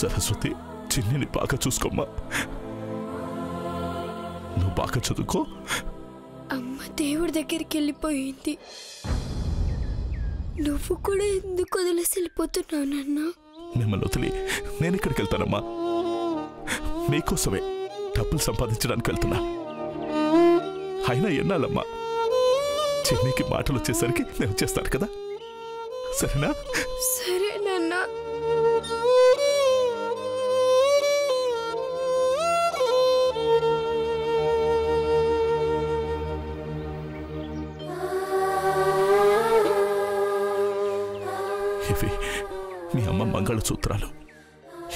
సరస్వతి, చిన్నిని బాగా చూసుకోమ్మా. నువ్వు బాగా చదువుకో. అమ్మ దేవుడి దగ్గరికి వెళ్ళిపోయింది. నువ్వు కూడా ఎందుకు వదిలేసి వెళ్ళిపోతున్నావు నాన్న? మిమ్మల్ని వదిలి నేను ఇక్కడికి వెళ్తానమ్మా. మీకోసమే డబ్బులు సంపాదించడానికి వెళ్తున్నా. అయినా ఎన్నాళ్ళమ్మా, చిన్నికి మాటలు వచ్చేసరికి నేను వచ్చేస్తాను కదా, సరేనా? సరే నాన్న. ఇవి మీ అమ్మ మంగళసూత్రాలు.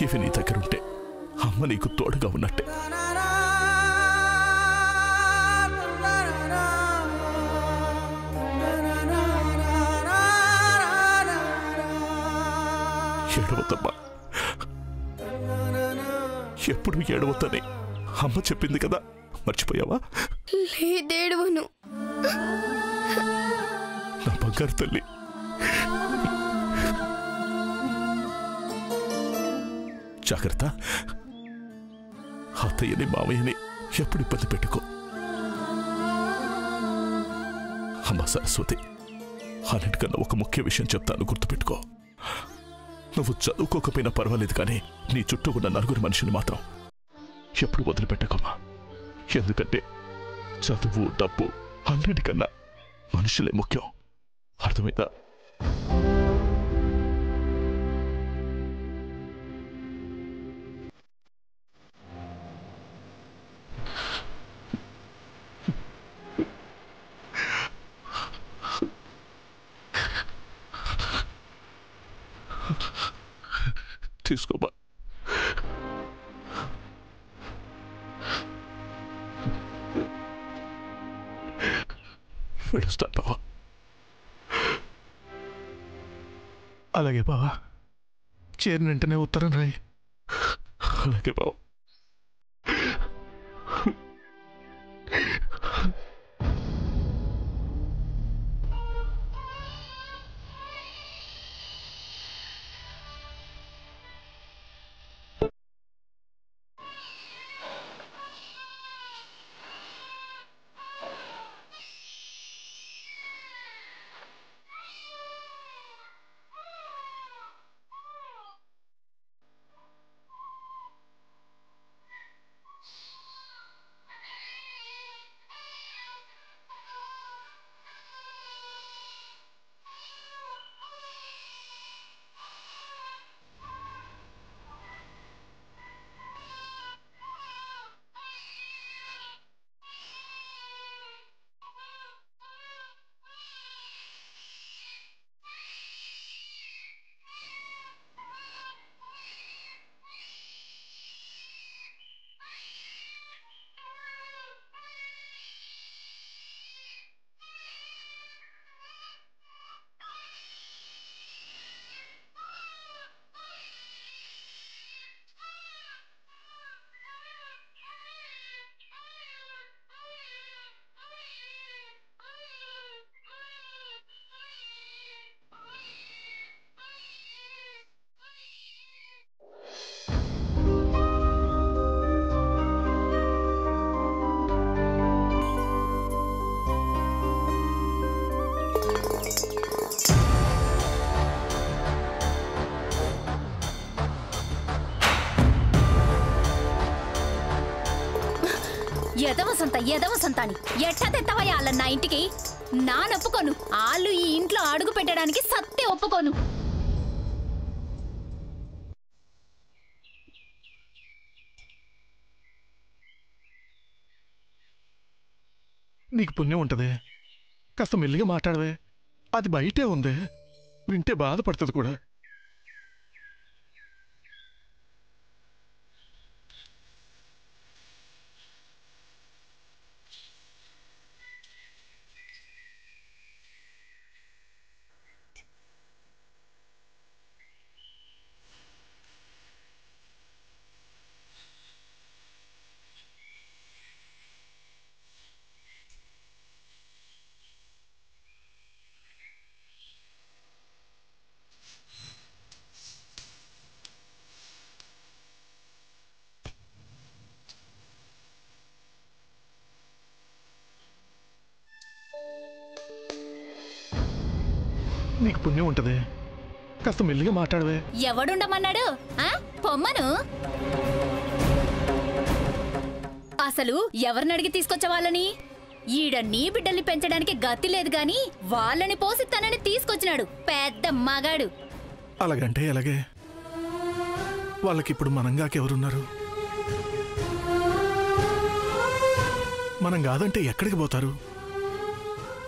ఇవి నీ దగ్గరుంటే అమ్మ నీకు తోడుగా ఉన్నట్టే. ఏడవద్దమ్మా, ఎప్పుడు ఏడవద్దని అమ్మ చెప్పింది కదా, మర్చిపోయావా? లేదేడవను. నా బంగారు తల్లి. జాగ్రత్త. అత్తయ్యని మావయ్యని ఎప్పుడు ఇబ్బంది పెట్టుకో. అమ్మ సరస్వతి, అన్నిటికన్నా ఒక ముఖ్య విషయం చెప్తాను, గుర్తుపెట్టుకో. నువ్వు చదువుకోకపోయినా పర్వాలేదు, కానీ నీ చుట్టూ ఉన్న నలుగురు మనిషిని మాత్రం ఎప్పుడు వదిలిపెట్టకమ్మా. ఎందుకంటే చదువు, డబ్బు అన్నిటికన్నా మనుషులే ముఖ్యం. అర్థమైందా? తీసుకోబా. వెళ్ళొస్తాను బావా. అలాగే బావా, చేరిన వెంటనే ఉత్తరం రాయి. అలాగే బావా. ఎదవసంతాని ఎట్ట తెత్తవయ్యా వాళ్ళ నా ఇంటికి? నానొప్పుకోను. వాళ్ళు ఈ ఇంట్లో అడుగు పెట్టడానికి సత్తే ఒప్పుకోను. నీకు పుణ్యం ఉంటదే, కాస్త మెల్లిగా మాట్లాడవే. అది బయటే ఉంది, వింటే బాధపడుతుంది కూడా. నీకు పుణ్యం ఉంటది, కాస్త మెల్లిగా మాట్లాడవే. ఎవడుండమన్నాడు? పొమ్మను. అసలు ఎవరిని అడిగి తీసుకొచ్చే వాళ్ళని? ఈడ నీ బిడ్డల్ని పెంచడానికి గతి లేదు గాని వాళ్ళని పోసి తనని తీసుకొచ్చినాడు పెద్ద మగాడు. అలాగంటే ఎలాగే? వాళ్ళకిప్పుడు మనంగాకెవరున్నారు? మనం కాదంటే ఎక్కడికి పోతారు?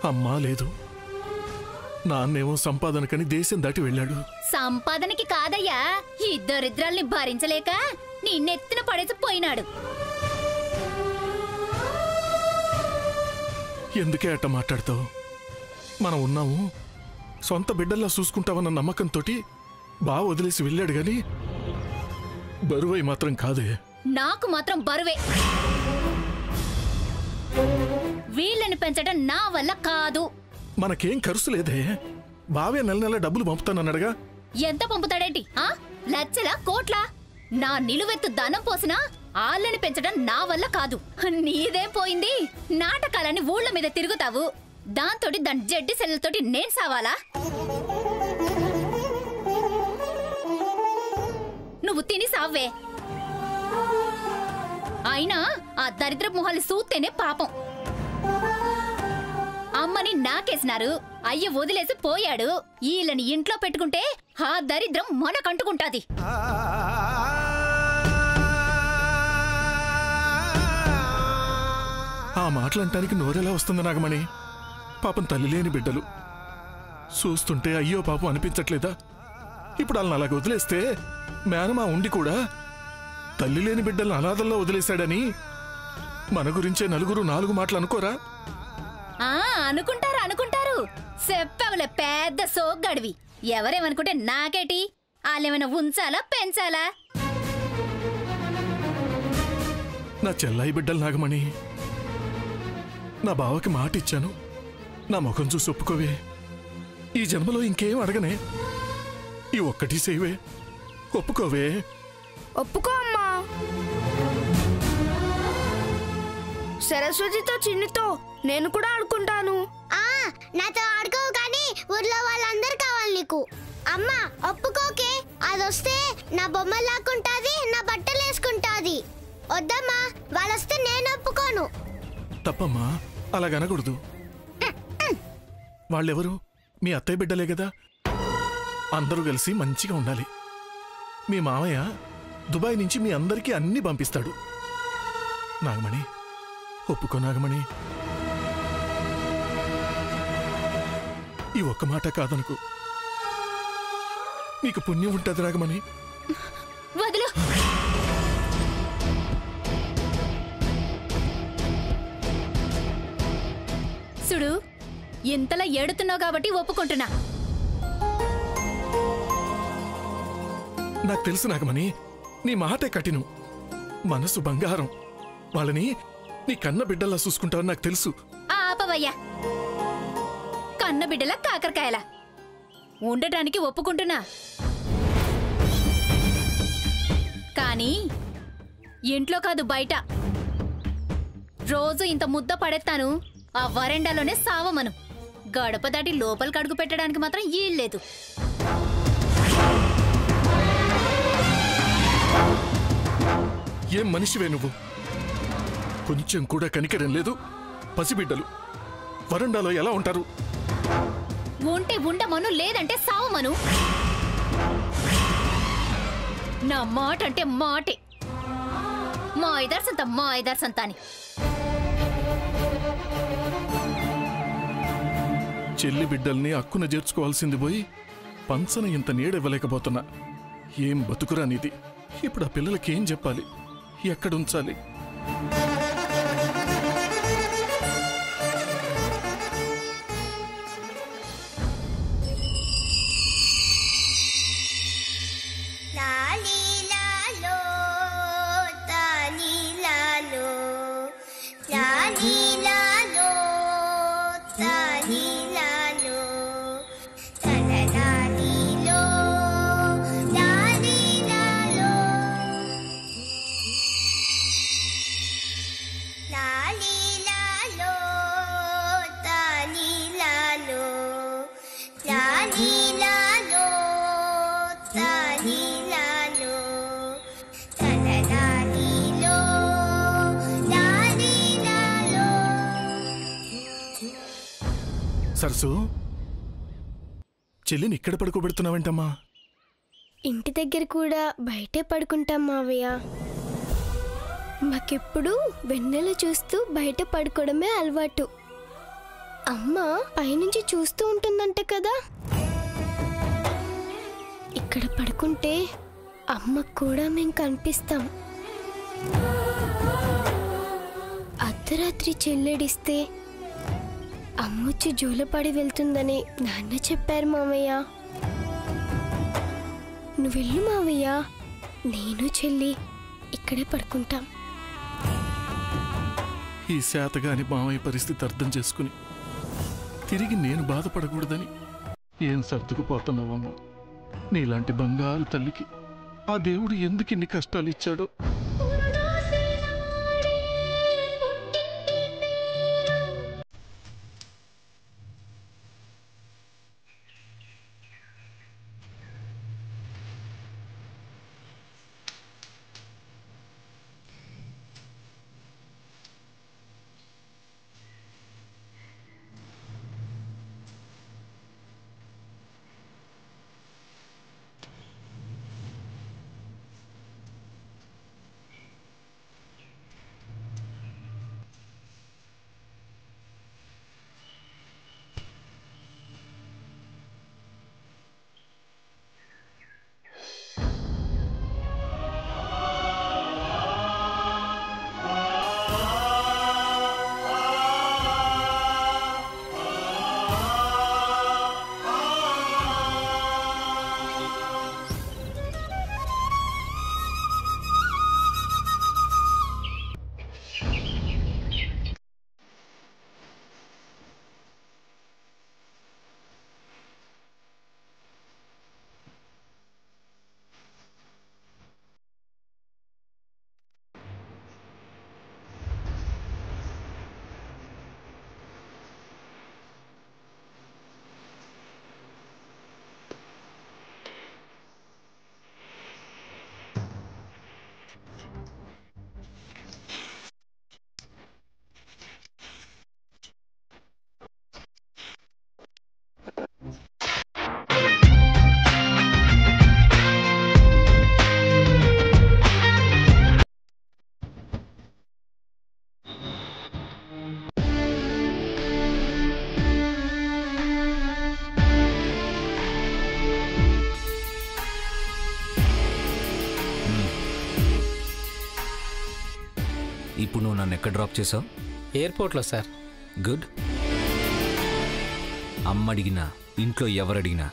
అమ్మా లేదు, నాన్నేమో సంపాదనకని దేశం దాటి వెళ్ళాడు. సంపాదనకి కాదయ్యా, ఇద్దరిద్దరాల్ని భరించలేక నిన్నెత్తిన పడేసి పోయినాడు. ఎందుకే అట్ట మాట్లాడతావు? మనం ఉన్నాము, సొంత బిడ్డల్లా చూసుకుంటామన్న నమ్మకంతో బాగా వదిలేసి వెళ్ళాడు గాని బరువై మాత్రం కాదే. నాకు మాత్రం బరువే. వీళ్ళని పెంచడం నా వల్ల కాదు. మనకేం ఖర్చు లేదే, బావే నెల నెల డబ్బులు పంపుతానన్నాడుగా. ఎంత పంపుతాడేంటి? లచ్చల కోట్ల? నా నిలువెత్తు ధనం పోసినా ఆళ్ళని పెంచడం నా వల్ల కాదు. నీదేం పోయింది? నాటకాలని ఊళ్ళ మీద తిరుగుతావు, దాంతోటి దాని జడ్డి సెల్లతోటి నేను సావాలా? నువ్వు తిని సావే. అయినా ఆ దరిద్ర మొహాలు సూత్తేనే పాపం. అమ్మని నాకేసినారు, అయ్య వదిలేసి పోయాడు. వీళ్ళని ఇంట్లో పెట్టుకుంటే ఆ దరిద్రం మనకంటుకుంటాది. ఆ మాటలంటానికి నోరెలా వస్తుంది నాగమణి? పాపం తల్లి లేని బిడ్డలు చూస్తుంటే అయ్యో పాపం అనిపించట్లేదా? ఇప్పుడు వాళ్ళని అలాగ వదిలేస్తే మేనమా ఉండి కూడా తల్లి లేని బిడ్డలను అనాథల్లో వదిలేశాడని మన గురించే నలుగురు నాలుగు మాటలు అనుకోరా? అనుకుంటారు. చెప్పవులే పెద్ద సోగ్గాడివి. ఎవరేమనుకుంటే నాకేటి? వాళ్ళేమైనా ఉంచాలా పెంచాలా? నా చెల్లాయి బిడ్డలు నాగమణి, నా బావకి మాట ఇచ్చాను, నా ముఖం చూసి ఒప్పుకోవే. ఈ జన్మలో ఇంకేం అడగనే, ఈ ఒక్కటి సేవే, ఒప్పుకోవే. ఒప్పుకో అమ్మా. సరస్వతితో చిన్నుతో నేను కూడా ఆడుకుంటాను. నాతో ఆడుకోవు కానీ ఊర్లో వాళ్ళందరూ కావాలి నీకు. అమ్మా ఒప్పుకోకే, అదొస్తే నా బొమ్మ లాక్కుంటాది, నా బట్టలు వేసుకుంటాది. వద్దమ్మా, వాళ్ళొస్తే నేను ఒప్పుకోను. తప్పమ్మా, అలాగనకూడదు. వాళ్ళెవరు? మీ అత్తయ్య బిడ్డలే కదా. అందరూ కలిసి మంచిగా ఉండాలి. మీ మామయ్య దుబాయ్ నుంచి మీ అందరికీ అన్ని పంపిస్తాడు. నాగమణి ఒప్పుకో నాగమణి. ఈ ఒక్క మాట కాదనుకో, నీకు పుణ్యం ఉంటుంది నాగమణి. వదిలు. సుడు, ఇంతలా ఏడుతున్నావు కాబట్టి ఒప్పుకుంటున్నా. నాకు తెలుసు నాగమణి, నీ మాటే కఠినం, మనసు బంగారం. వాళ్ళని నీ కన్న బిడ్డల్లా చూసుకుంటావని నాకు తెలుసు. ఆపవయ్యా, కన్న బిడ్డల కాకరకాయల ఉండటానికి ఒప్పుకుంటున్నా. కానీ ఇంట్లో కాదు బయట రోజు ఇంత ముద్ద పడేస్తాను. ఆ వరండాలోనే సావమను. గడప దాటి లోపలికి అడుగు పెట్టడానికి మాత్రం ఈల్లేదు. ఏం మనిషివే నువ్వు? కొంచెం కూడా కనికరం లేదు. పసిబిడ్డలు వరండాలో ఎలా ఉంటారు? ఉంటే ఉండమను, లేదంటే సావమను. నా మాట అంటే మాటే. మా ఐదార్సంత అని. చెల్లి బిడ్డల్ని అక్కున చేర్చుకోవాల్సింది పోయి పంచన ఇంత నీడెవ్వలేకపోతున్నా. ఏం బతుకురా నీది? ఇప్పుడు ఆ పిల్లలకేం చెప్పాలి? ఎక్కడుంచాలి? Daddy. సరసు, చెల్లిని ఇక్కడ పడుకోబెడుతున్నావేంటమ్మా? ఇంటి దగ్గర కూడా బయటే పడుకుంటాం మావయ్య. మాకెప్పుడు వెన్నెల చూస్తూ బయట పడుకోవడమే అలవాటు. అమ్మ పైనుంచి చూస్తూ ఉంటుందంట కదా. ఇక్కడ పడుకుంటే అమ్మకు కూడా మేము కనిపిస్తాం. అర్ధరాత్రి చెల్లెడిస్తే అమ్మొచ్చి జోలపడి వెళ్తుందని నాన్న చెప్పారు మావయ్య. నువ్వు వెళ్ళు మావయ్య, నేను చెల్లి ఇక్కడే పడుకుంటాం. ఈ శాతగాని మామయ్య పరిస్థితి అర్థం చేసుకుని తిరిగి నేను బాధపడకూడదని ఏం సర్దుకుపోతున్నావమ్మా? నీలాంటి బంగారు తల్లికి ఆ దేవుడు ఎందుకు ఇన్ని కష్టాలు ఇచ్చాడో. ఇప్పుడు నువ్వు నన్ను ఎక్కడ డ్రాప్ చేసావు? ఎయిర్పోర్ట్లో సార్. గుడ్. అమ్మ అడిగినా ఇంట్లో ఎవరు అడిగినా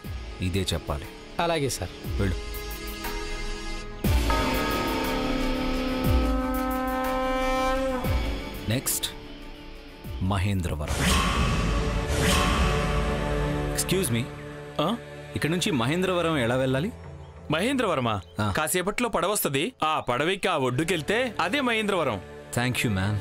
ఇదే చెప్పాలి. అలాగే సార్. వెళ్ళు. నెక్స్ట్ మహేంద్రవరం. ఎక్స్క్యూజ్ మీ, ఇక్కడ నుంచి మహేంద్రవరం ఎలా వెళ్ళాలి? మహేంద్రవరమా? కాసేపట్లో పడవస్తుంది. ఆ పడవకి ఆ ఒడ్డుకెళ్తే అదే మహేంద్రవరం. Thank you ma'am.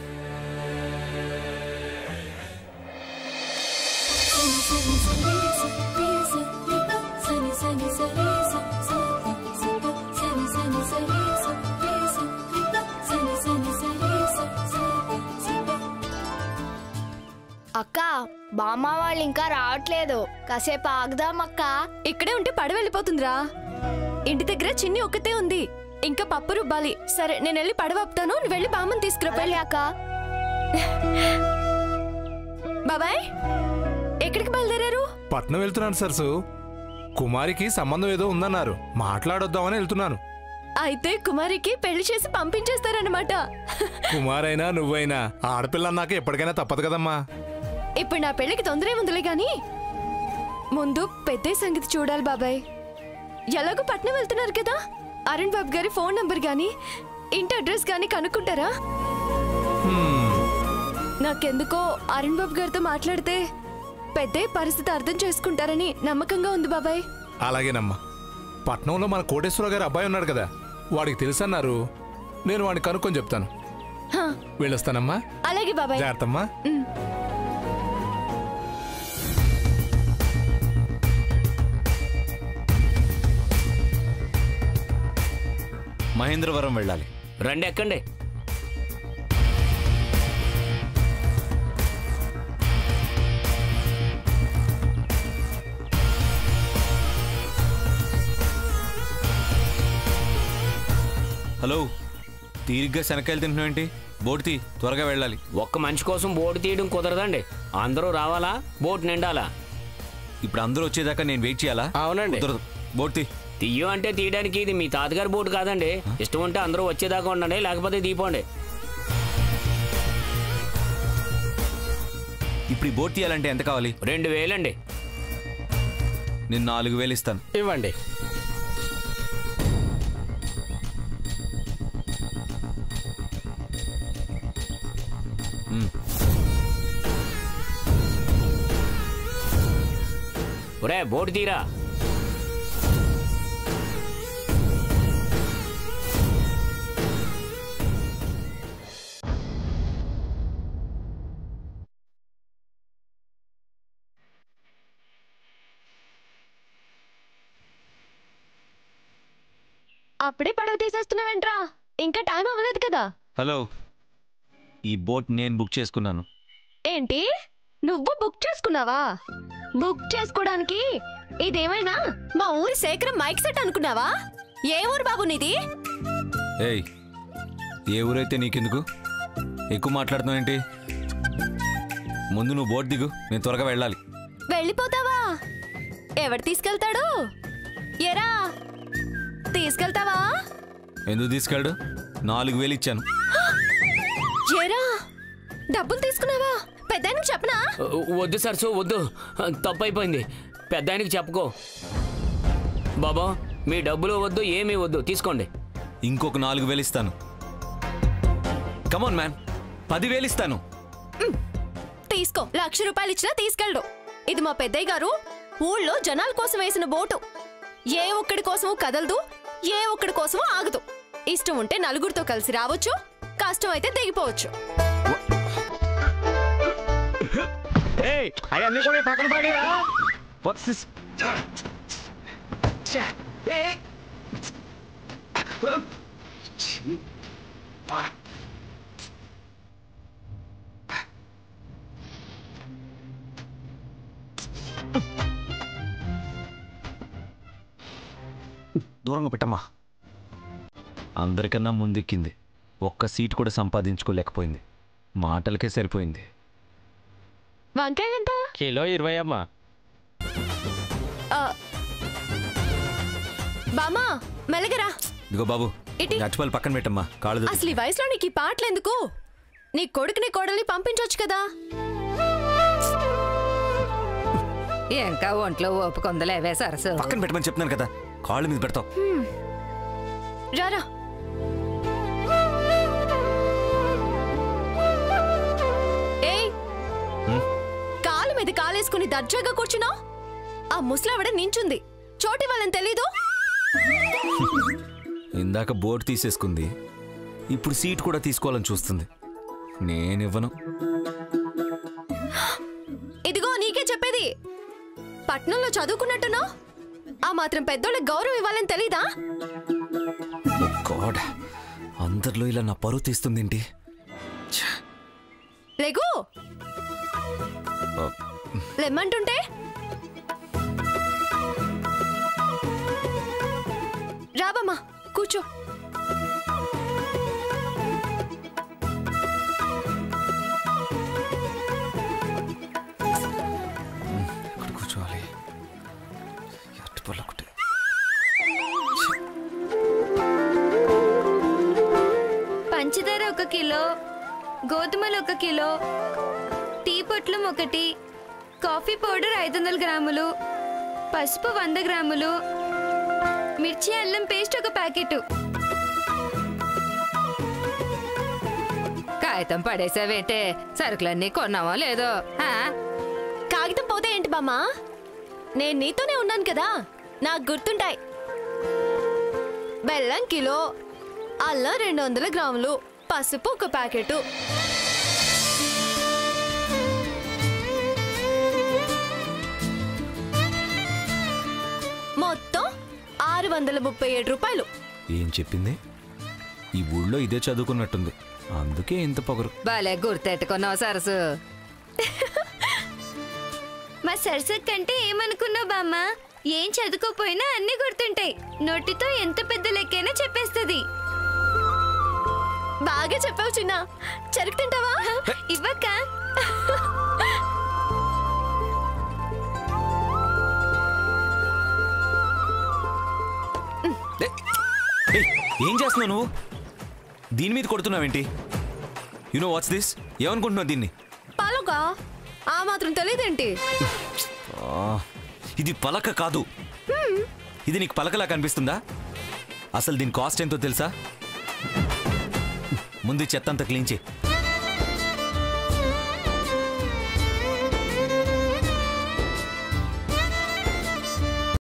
అక్క, బామ్మ వాళ్ళు ఇంకా రావట్లేదు. కాసేపు ఆగుదాం అక్క. ఇక్కడే ఉంటే పడవ వెళ్ళిపోతుందిరా. ఇంటి దగ్గర చిన్ని ఒక్కతే ఉంది, ఇంకా పప్పు రుబ్బాలి. సరే నేను వెళ్ళి పడవ ఆపుతాను, నువ్వు వెళ్ళి బామ్మని తీసుకురా. వెళ్ళి అక్క. బాబాయ్ ఎక్కడికి బయలుదేరారు? పట్నం వెళ్తున్నాను సరసు. కుమారికి సంబంధం ఏదో ఉందన్నారు, మాట్లాడొద్దామని వెళ్తున్నాను. అయితే కుమారికి పెళ్లి చేసి పంపించేస్తారన్నమాట. కుమారైనా నువ్వైనా ఆడపిల్ల అన్నాక ఎప్పటికైనా తప్పదు కదమ్మా. ఇప్పుడు నా పెళ్లికి తొందరే ఉందిలే గాని ముందు పెద్ద సంగతి చూడాలి బాబాయ్. ఎలాగో పట్నం వెళ్తున్నారు కదా, అరుణ్ బాబు గారి ఫోన్ నంబర్ గాని ఇంటి అడ్రస్ గాని కనుక్కుంటారా? నాకెందుకో అరుణ్ బాబు గారితో మాట్లాడితే పెద్ద పరిస్థితి అర్థం చేసుకుంటారని నమ్మకంగా ఉంది బాబాయ్. అలాగేనమ్మా. పట్నంలో మన కోటేశ్వర గారి అబ్బాయి ఉన్నాడు కదా, వాడికి తెలుసన్నారు. నేను వాడిని కనుక్కొని చెప్తాను. వెళ్ళొస్తానమ్మా. అలాగే బాబాయ్. జాగ్రత్తమ్మా. మహేంద్రవరం వెళ్ళాలి. రండి ఎక్కండి. హలో, తీరిగ్గా శనక్కాయలు తింటున్నావేంటి? బోట్ తీ, త్వరగా వెళ్ళాలి. ఒక్క మనిషి కోసం బోటు తీయడం కుదరదండి. అందరూ రావాలా, బోట్ నిండాలా? ఇప్పుడు అందరూ వచ్చేదాకా నేను వెయిట్ చేయాలా? అవునండి. కుదరదు. బోట్ తీ. తీయం అంటే తీయడానికి ఇది మీ తాతగారి బోటు కాదండి. ఇష్టం ఉంటే అందరూ వచ్చేదాకా ఉండండి, లేకపోతే తీపోండి. ఇప్పుడు ఈ బోట్ తీయాలంటే ఎంత కావాలి? 2000 అండి. నేను 4000 ఇస్తాను. ఇవ్వండి. ఒరే బోటు తీరా. అప్పుడే పడవ తీసేస్తున్నావేంట్రా? ఇంకా టైం అవ్వలేదు కదా. హలో, ఈ బోట్ నేను బుక్ చేసుకున్నాను. ఏంటి, నువ్వు బుక్ చేసుకున్నావా? బుక్ చేసుకోవడానికి ఇదేమైనా మా ఊరి శేఖరం మైక్ సెట్ అనుకున్నావా? ఏ ఊరు బాబు నీది? ఏయ్, ఏ ఊరైతే నీకెందుకు? ఎక్కువ మాట్లాడుతున్నావు ఏంటి? ముందు నువ్వు బోట్ దిగు, నేను త్వరగా వెళ్ళాలి. వెళ్ళిపోతావా? ఎవడు తీసుకెళ్తాడు? ఎరా తీసుకెళ్తావా? ఎందుకు తీసుకెళ్ళడు? 4000 ఇచ్చాను. ఎరా డబ్బులు తీసుకున్నావా? పెద్దానికి చెప్పనా? వద్దు సరసు, వద్దు. తప్పు అయిపోయింది. పెద్దానికి చెప్పుకో. బాబా, మీ డబ్బులు వద్దు, ఏమీ వద్దు, తీసుకోండి. ఇంకొక 4000 ఇస్తాను. కమాన్ మ్యాన్, 10,000 ఇస్తాను. తీసుకో. 1,00,000 రూపాయలు ఇచ్చినా తీసుకెళ్ళు. ఇది మా పెద్దయ్య గారు ఊళ్ళో జనాల కోసం వేసిన బోటు. ఏ ఒక్కడి కోసమూ కదలదు, ఏ ఒక్కడి కోసమూ ఆగదు. ఇష్టం ఉంటే నలుగురితో కలిసి రావచ్చు, కష్టం అయితే దిగిపోవచ్చు. దూరంగా పెట్టమ్మా. అందరికన్నా ముందెక్కింది, ఒక్క సీట్ కూడా సంపాదించుకోలేకపోయింది. మాటలకే సరిపోయింది. వంకాయ ఎంత? కిలో 20 అమ్మా. బామా మెలగరా. ఇదిగో బాబు, నచ్చిపల్లి పక్కన పెట్టమ్మా. కాళ్ళు అసలు ఈ వయసులో నీకు ఈ పాటలు ఎందుకు? నీ కొడుకుని కోడల్ని పంపించవచ్చు కదా. ఇంకా ఒంట్లో ఓపుకొందలేవే సరసు. పక్కన పెట్టమని చెప్తున్నాను కదా, కాళ్ళు మీద పెడతావు. రారా. ఏయ్, కాలు మీద కాలేసుకుని దర్జాగా కూర్చున్నావు. ఆ ముసలావిడ నించుంది, చోటి వాళ్ళని తెలీదు. ఇందాక బోర్డు తీసేసుకుంది, ఇప్పుడు సీట్ కూడా తీసుకోవాలని చూస్తుంది. నేనివ్వను. ఇదిగో నీకే చెప్పేది. పట్నంలో చదువుకున్నట్టున్నావు, ఆ మాత్రం పెద్దోళ్ళకి గౌరవం ఇవ్వాలని తెలీదా? గాడ్, అందరిలో ఇలా నా పరువు తీస్తుందేంటి? లేగు, లెమ్మంటుంటే. రాబమ్మా, కూర్చో. కూర్చోవాలి. ఒకటి పంచదార 1 కిలో, గోధుమలు 1 కిలో, టీ పొట్లం 1, కాఫీ పౌడర్ 500 గ్రాములు, పసుపు 100 గ్రాములు, మిర్చి అల్లం పేస్ట్ 1 ప్యాకెట్. కాగితం పడేసావేంటే? సరుకులన్నీ కొన్నావో లేదో? కాగితం పోతే ఏంటి బామ్మా? నేను నీతోనే ఉన్నాను కదా, నాకు గుర్తుంటాయి. బెల్లం కిలో, అల్లం 200 గ్రాములు, పసుపు 1 ప్యాకెట్. మొత్తం 637 రూపాయలు. ఏం చెప్పింది? ఈ ఊళ్ళో ఇదే చదువుకున్నట్టుంది, అందుకే ఇంత పొగరు. భలే గుర్తెట్టుకున్నావు సరసు. మా సరస్వతి కంటే ఏమనుకున్నావు బామ్మ? ఏం చదువుకోపోయినా అన్ని గుర్తుంటాయి. నోటితో ఎంత పెద్ద లెక్కైనా చెప్పేస్తుంది. బాగా చెప్పావు చిన్న. చెరుకు తింటావా? ఇవ్వక్క. ఏం చేస్తున్నావు నువ్వు? దీని మీద కొడుతున్నావేంటి? You know what's this? ఏమనుకుంటున్నావు దీన్ని? పలక. ఆ మాత్రం తెలియదేంటి? ఇది పలక కాదు. ఇది నీకు పలకలా కనిపిస్తుందా? అసలు దీని కాస్ట్ ఎంతో తెలుసా? ముందు చెత్తంతా క్లీన్ చేయి.